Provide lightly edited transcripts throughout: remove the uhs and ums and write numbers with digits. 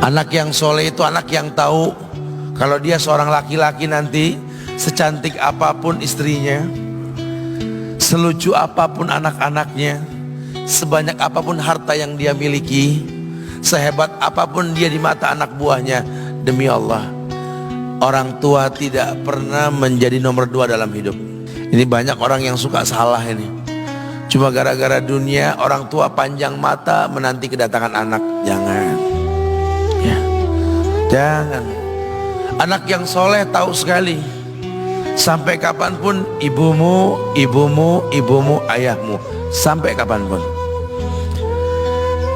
Anak yang soleh itu anak yang tahu kalau dia seorang laki-laki nanti, secantik apapun istrinya, selucu apapun anak-anaknya, sebanyak apapun harta yang dia miliki, sehebat apapun dia di mata anak buahnya, demi Allah, orang tua tidak pernah menjadi nomor 2 dalam hidup. Ini banyak orang yang suka salah ini. Cuma gara-gara dunia, orang tua panjang mata menanti kedatangan anak. Jangan, ya, jangan. Anak yang soleh tahu sekali, sampai kapanpun ibumu, ayahmu, sampai kapanpun.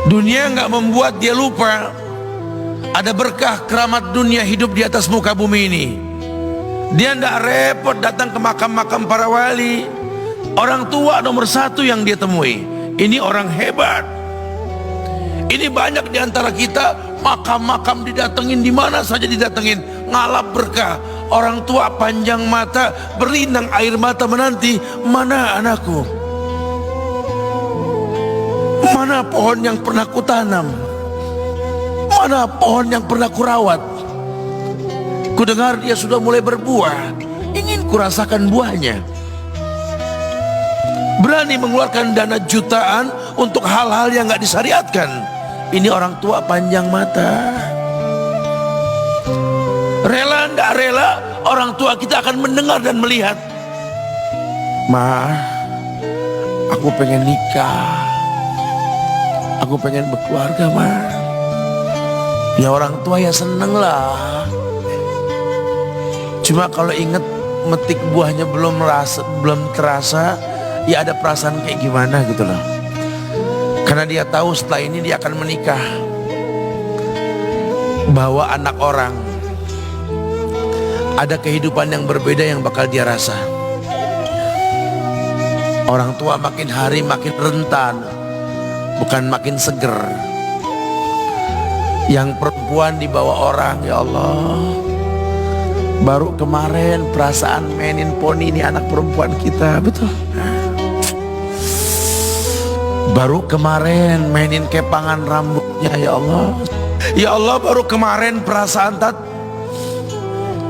Dunia nggak membuat dia lupa ada berkah keramat dunia hidup di atas muka bumi ini. Dia nggak repot datang ke makam-makam para wali. Orang tua nomor 1 yang dia temui. Ini orang hebat. Ini banyak di antara kita makam-makam didatengin, di mana saja didatengin, ngalap berkah. Orang tua panjang mata, berlinang air mata menanti, mana anakku? Mana pohon yang pernah kutanam? Mana pohon yang pernah kurawat? Kudengar dia sudah mulai berbuah, ingin kurasakan buahnya. Berani mengeluarkan dana jutaan untuk hal-hal yang gak disyariatkan. Ini orang tua panjang mata. Rela ndak rela, orang tua kita akan mendengar dan melihat. Ma, aku pengen nikah, aku pengen berkeluarga, Ma. Ya orang tua ya seneng lah. Cuma kalau inget metik buahnya belum terasa, ya ada perasaan kayak gimana gitu loh. Karena dia tahu setelah ini dia akan menikah, bahwa anak orang ada kehidupan yang berbeda yang bakal dia rasa. Orang tua makin hari makin rentan, bukan makin seger. Yang perempuan dibawa orang, ya Allah. Baru kemarin perasaan mainin poni ini anak perempuan kita, betul. Baru kemarin mainin kepangan rambutnya, ya Allah. Ya Allah, baru kemarin perasaan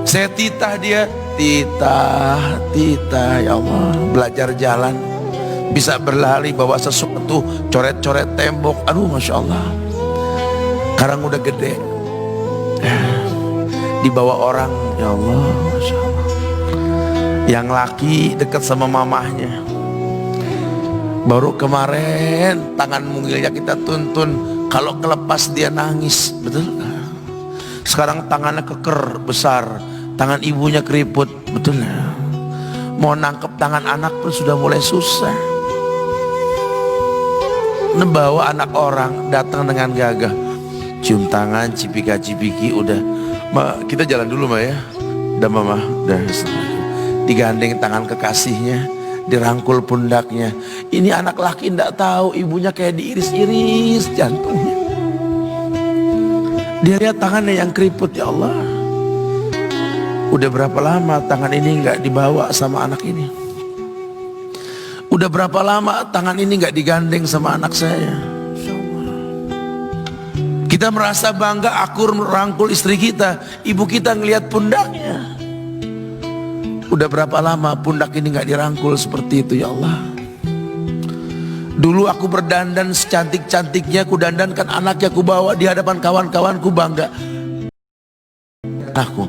saya titah dia, titah, ya Allah. Belajar jalan, bisa berlari bawa sesuatu, coret-coret tembok, aduh Masya Allah. Sekarang udah gede, dibawa orang, ya Allah, Masya Allah. Yang laki dekat sama mamahnya. Baru kemarin tangan mungilnya kita tuntun, kalau kelepas dia nangis, betul. Sekarang tangannya keker besar, tangan ibunya keriput, betul. Mau nangkep tangan anak pun sudah mulai susah. Membawa anak orang datang dengan gagah, cium tangan, cipika-cipiki, udah. Ma, kita jalan dulu, Ma, ya. Udah, Mama, udah. Digandeng tangan kekasihnya, dirangkul pundaknya. Ini anak laki ndak tahu ibunya kayak diiris-iris jantungnya. Dia lihat tangannya yang keriput, ya Allah. Udah berapa lama tangan ini nggak dibawa sama anak ini? Udah berapa lama tangan ini nggak digandeng sama anak saya? Kita merasa bangga akur merangkul istri kita, ibu kita ngelihat pundaknya. Udah berapa lama pundak ini gak dirangkul seperti itu, ya Allah. Dulu aku berdandan secantik-cantiknya, ku dandankan anaknya, ku bawa di hadapan kawan-kawanku, bangga aku.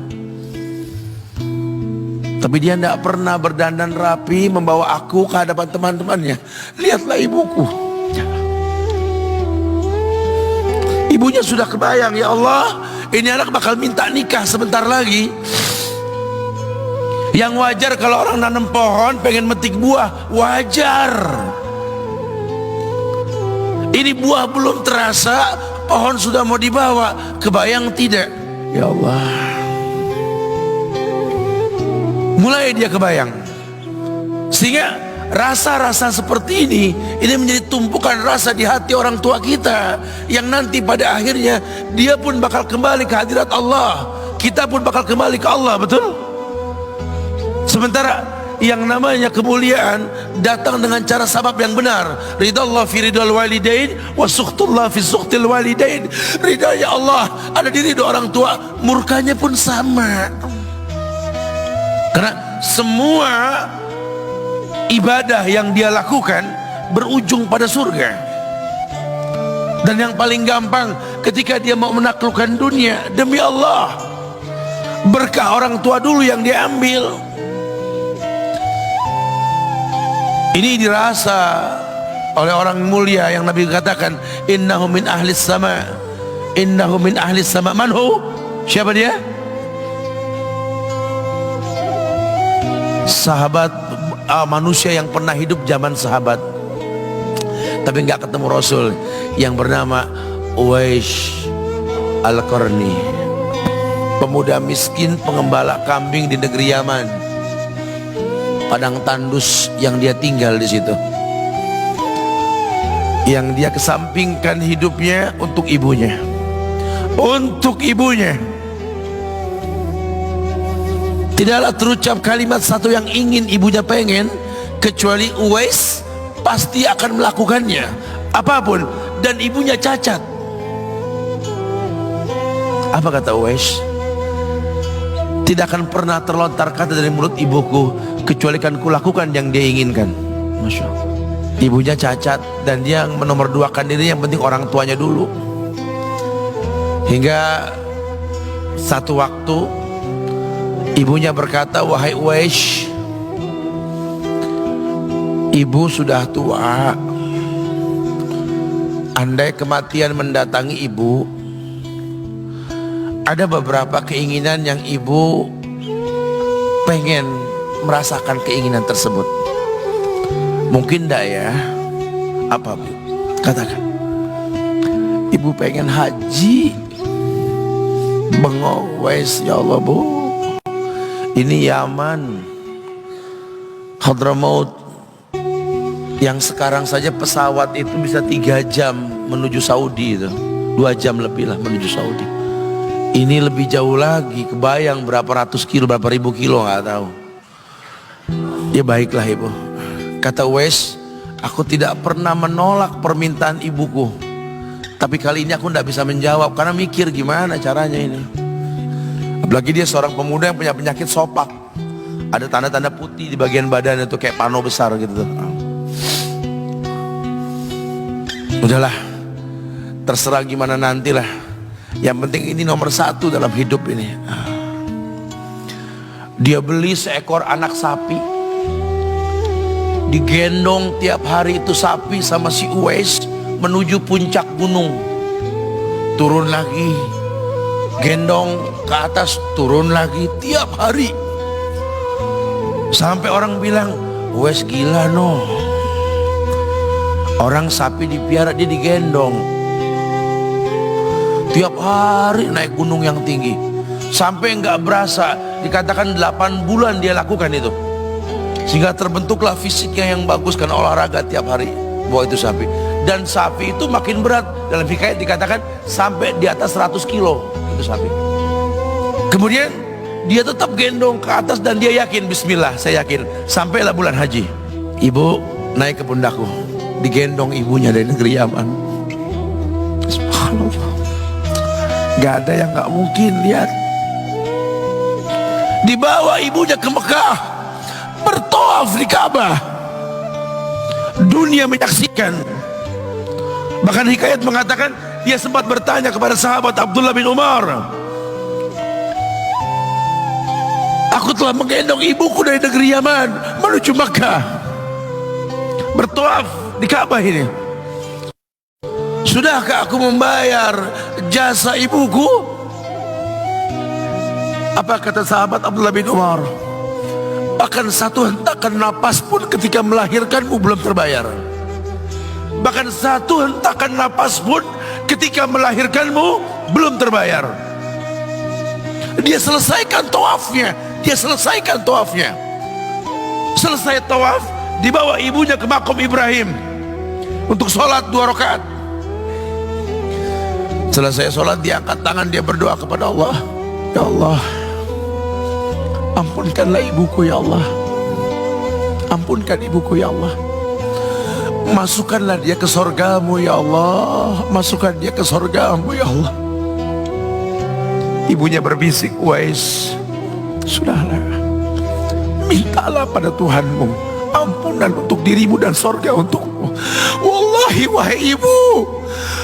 Tapi dia tidak pernah berdandan rapi membawa aku ke hadapan teman-temannya. Lihatlah ibuku, ibunya sudah kebayang, ya Allah, ini anak bakal minta nikah sebentar lagi. Yang wajar kalau orang nanam pohon pengen metik buah, wajar. Ini buah belum terasa, pohon sudah mau dibawa, kebayang tidak? Ya Allah. Mulai dia kebayang. Sehingga rasa-rasa seperti ini menjadi tumpukan rasa di hati orang tua kita, yang nanti pada akhirnya dia pun bakal kembali ke hadirat Allah, kita pun bakal kembali ke Allah, betul? Sementara yang namanya kemuliaan datang dengan cara sabab yang benar. Ridallah fi ridal walidain wa sukhtullah fi sukhtil walidain. Ridanya Allah ada di ridho orang tua, murkanya pun sama. Karena semua ibadah yang dia lakukan berujung pada surga. Dan yang paling gampang ketika dia mau menaklukkan dunia, demi Allah, berkah orang tua dulu yang dia ambil. Ini dirasa oleh orang mulia yang Nabi katakan, innahu min ahlis sama, innahu min ahlis sama. Manhu? Siapa dia? Sahabat, manusia yang pernah hidup zaman sahabat tapi nggak ketemu Rasul, yang bernama Uwais Al-Qarni, pemuda miskin pengembala kambing di negeri Yaman. Padang tandus yang dia tinggal di situ, yang dia kesampingkan hidupnya untuk ibunya, untuk ibunya. Tidaklah terucap kalimat satu yang ingin ibunya pengen, kecuali Uwais pasti akan melakukannya apapun, dan ibunya cacat. Apa kata Uwais? Tidak akan pernah terlontar kata dari mulut ibuku kecuali kan kulakukan yang dia inginkan. Masya Allah. Ibunya cacat dan dia menomorduakan diri, yang penting orang tuanya dulu. Hingga satu waktu ibunya berkata, wahai Uwais, ibu sudah tua. Andai kematian mendatangi ibu, ada beberapa keinginan yang ibu pengen merasakan keinginan tersebut. Mungkin enggak ya? Apa Bu? Katakan. Ibu pengen haji. Bengok Uwais, ya Allah Bu, ini Yaman, Hadramaut, yang sekarang saja pesawat itu bisa 3 jam menuju Saudi, itu 2 jam lebih lah menuju Saudi. Ini lebih jauh lagi, kebayang berapa ratus kilo, berapa ribu kilo, nggak tahu. Ya baiklah ibu, kata Uwais, aku tidak pernah menolak permintaan ibuku, tapi kali ini aku tidak bisa menjawab karena mikir gimana caranya ini. Apalagi dia seorang pemuda yang punya penyakit sopak, ada tanda-tanda putih di bagian badan itu kayak pano besar gitu tuh. Udahlah, terserah gimana nantilah. Yang penting ini nomor 1 dalam hidup ini. Dia beli seekor anak sapi, digendong tiap hari itu sapi sama si Uwais menuju puncak gunung, turun lagi, gendong ke atas, turun lagi tiap hari. Sampai orang bilang, Uwais gila no. Orang sapi dipiara, dia digendong tiap hari naik gunung yang tinggi, sampai nggak berasa, dikatakan 8 bulan dia lakukan itu, sehingga terbentuklah fisiknya yang bagus karena olahraga tiap hari bawa itu sapi. Dan sapi itu makin berat, dalam hikayat dikatakan sampai di atas 100 kilo itu sapi. Kemudian dia tetap gendong ke atas dan dia yakin, bismillah saya yakin. Sampailah bulan haji, ibu naik ke pundakku, digendong ibunya dari negeri Yaman. Subhanallah, gak ada yang gak mungkin. Lihat, dibawa ibunya ke Mekah, bertawaf di Ka'bah, dunia menyaksikan. Bahkan hikayat mengatakan dia sempat bertanya kepada sahabat Abdullah bin Umar, aku telah menggendong ibuku dari negeri Yaman menuju Mekah, bertawaf di Ka'bah ini, sudahkah aku membayar jasa ibuku? Apa kata sahabat Abdullah bin Umar? Bahkan satu hentakan napas pun ketika melahirkanmu belum terbayar. Bahkan satu hentakan napas pun ketika melahirkanmu belum terbayar. Dia selesaikan tawafnya, dia selesaikan tawafnya. Selesai tawaf, dibawa ibunya ke makom Ibrahim untuk sholat 2 rakaat. Selesai sholat, dia angkat tangan, dia berdoa kepada Allah, ya Allah, ampunkanlah ibuku ya Allah. Ampunkan ibuku ya Allah. Masukkanlah dia ke sorgamu ya Allah. Masukkan dia ke sorgamu ya Allah. Ibunya berbisik, Uwais, sudahlah, mintalah pada Tuhanmu ampunan untuk dirimu dan sorga untukmu. Wallahi wahai ibu,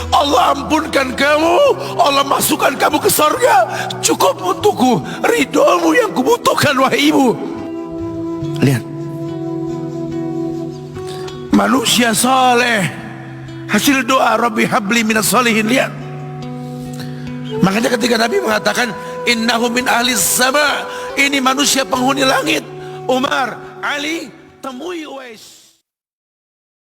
Allah ampunkan kamu, Allah masukkan kamu ke sorga, cukup untukku. Ridhomu yang kubutuhkan wahai ibu. Lihat, manusia saleh, hasil doa Rabbi habli minas solihin. Lihat, makanya ketika Nabi mengatakan innahu min ahli sama, ini manusia penghuni langit. Umar, Ali, temui Uwais.